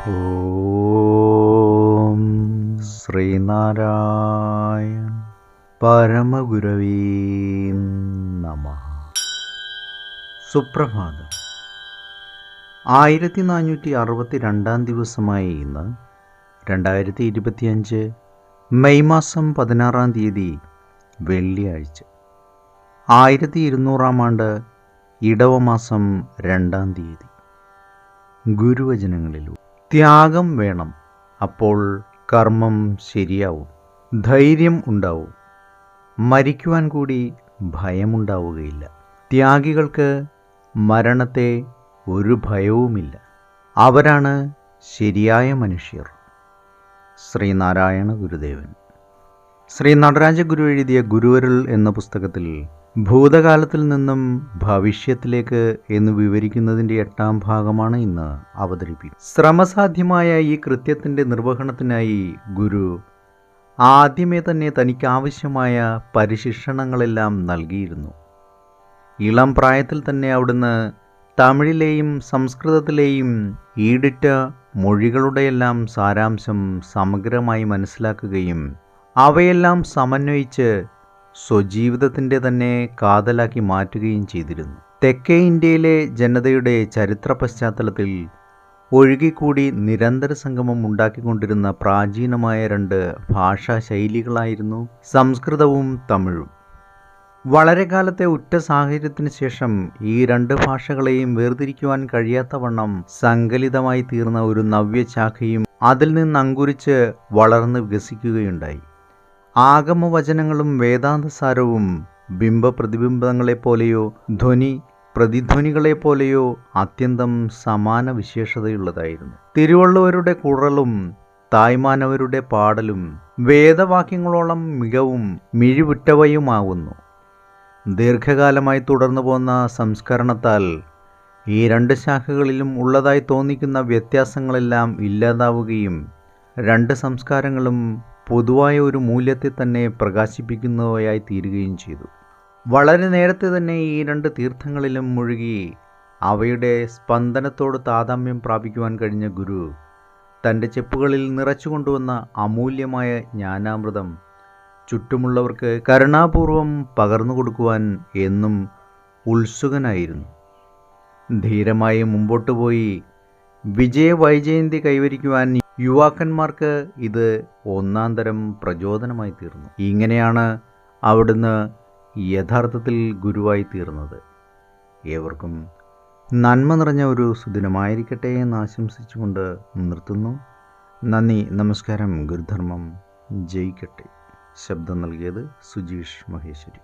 ഓം ശ്രീനാരായണ പരമഗുരവേ നമഃ. സുപ്രഭാതം. 1462 ദിവസമായ ഇന്ന് 2025 മെയ് മാസം 16 വെള്ളിയാഴ്ച, 1200 ഇടവമാസം 2 ഗുരുവചനങ്ങളിലൂടെ ത്യാഗം വേണം, അപ്പോൾ കർമ്മം ശരിയാവും. ധൈര്യം ഉണ്ടാവും, മരിക്കുവാൻ കൂടി ഭയമുണ്ടാവുകയില്ല. ത്യാഗികൾക്ക് മരണത്തെ ഒരു ഭയവുമില്ല. അവരാണ് ശരിയായ മനുഷ്യർ. ശ്രീനാരായണ ഗുരുദേവൻ. ശ്രീ നടരാജ ഗുരു എഴുതിയ ഗുരുവരുൾ എന്ന പുസ്തകത്തിൽ ഭൂതകാലത്തിൽ നിന്നും ഭവിഷ്യത്തിലേക്ക് എന്ന് വിവരിക്കുന്നതിൻ്റെ 8ാം ഭാഗമാണ് ഇന്ന് അവതരിപ്പിക്കുന്നത്. ശ്രമസാധ്യമായ ഈ കൃത്യത്തിൻ്റെ നിർവഹണത്തിനായി ഗുരു ആദ്യമേ തന്നെ തനിക്കാവശ്യമായ പരിശിക്ഷണങ്ങളെല്ലാം നൽകിയിരുന്നു. ഇളം പ്രായത്തിൽ തന്നെ അവിടുന്ന് തമിഴിലെയും സംസ്കൃതത്തിലെയും ഈടിറ്റ മൊഴികളുടെയെല്ലാം സാരാംശം സമഗ്രമായി മനസ്സിലാക്കുകയും അവയെല്ലാം സമന്വയിച്ച് സ്വജീവിതത്തിൻ്റെ തന്നെ കാതലാക്കി മാറ്റുകയും ചെയ്തിരുന്നു. തെക്കേ ഇന്ത്യയിലെ ജനതയുടെ ചരിത്ര പശ്ചാത്തലത്തിൽ ഒഴുകിക്കൂടി നിരന്തര സംഗമം ഉണ്ടാക്കിക്കൊണ്ടിരുന്ന പ്രാചീനമായ 2 ഭാഷാ ശൈലികളായിരുന്നു സംസ്കൃതവും തമിഴും. വളരെ കാലത്തെ ഉറ്റ സാഹചര്യത്തിന് ശേഷം ഈ 2 ഭാഷകളെയും വേർതിരിക്കുവാൻ കഴിയാത്തവണ്ണം സങ്കലിതമായി തീർന്ന ഒരു നവ്യശാഖയും അതിൽ നിന്ന് അങ്കുരിച്ച് വളർന്ന് വികസിക്കുകയുണ്ടായി. ആഗമവചനങ്ങളും വേദാന്തസാരവും ബിംബപ്രതിബിംബങ്ങളെപ്പോലെയോ ധ്വനി പ്രതിധ്വനികളെപ്പോലെയോ അത്യന്തം സമാന വിശേഷതയുള്ളതായിരുന്നു. തിരുവള്ളുവരുടെ കുഴലും തായ്മാനവരുടെ പാടലും വേദവാക്യങ്ങളോളം മികവും മിഴിവുറ്റവയുമാകുന്നു. ദീർഘകാലമായി തുടർന്നു പോന്ന സംസ്കരണത്താൽ ഈ 2 ശാഖകളിലും ഉള്ളതായി തോന്നിക്കുന്ന വ്യത്യാസങ്ങളെല്ലാം ഇല്ലാതാവുകയും 2 സംസ്കാരങ്ങളും പൊതുവായ ഒരു മൂല്യത്തെ തന്നെ പ്രകാശിപ്പിക്കുന്നവയായി തീരുകയും ചെയ്തു. വളരെ നേരത്തെ തന്നെ ഈ 2 തീർത്ഥങ്ങളിലും മുഴുകി അവയുടെ സ്പന്ദനത്തോട് താദാമ്യം പ്രാപിക്കുവാൻ കഴിഞ്ഞ ഗുരു തൻ്റെ ചെപ്പുകളിൽ നിറച്ചു കൊണ്ടുവന്ന അമൂല്യമായ ജ്ഞാനാമൃതം ചുറ്റുമുള്ളവർക്ക് കരുണാപൂർവം പകർന്നു കൊടുക്കുവാൻ എന്നും ഉത്സുകനായിരുന്നു. ധീരമായി മുമ്പോട്ട് പോയി വിജയവൈജയന്തി കൈവരിക്കുവാൻ യുവാക്കന്മാർക്ക് ഇത് ഒന്നാന്തരം പ്രചോദനമായി തീർന്നു. ഇങ്ങനെയാണ് അവിടുന്ന് യഥാർത്ഥത്തിൽ ഗുരുവായി തീർന്നത്. ഏവർക്കും നന്മ നിറഞ്ഞ ഒരു സുദിനമായിരിക്കട്ടെ എന്ന് ആശംസിച്ചുകൊണ്ട് നിർത്തുന്നു. നന്ദി, നമസ്കാരം. ഗുരുധർമ്മം ജയിക്കട്ടെ. ശബ്ദം നൽകിയത് സുജീഷ് മഹേശ്വരി.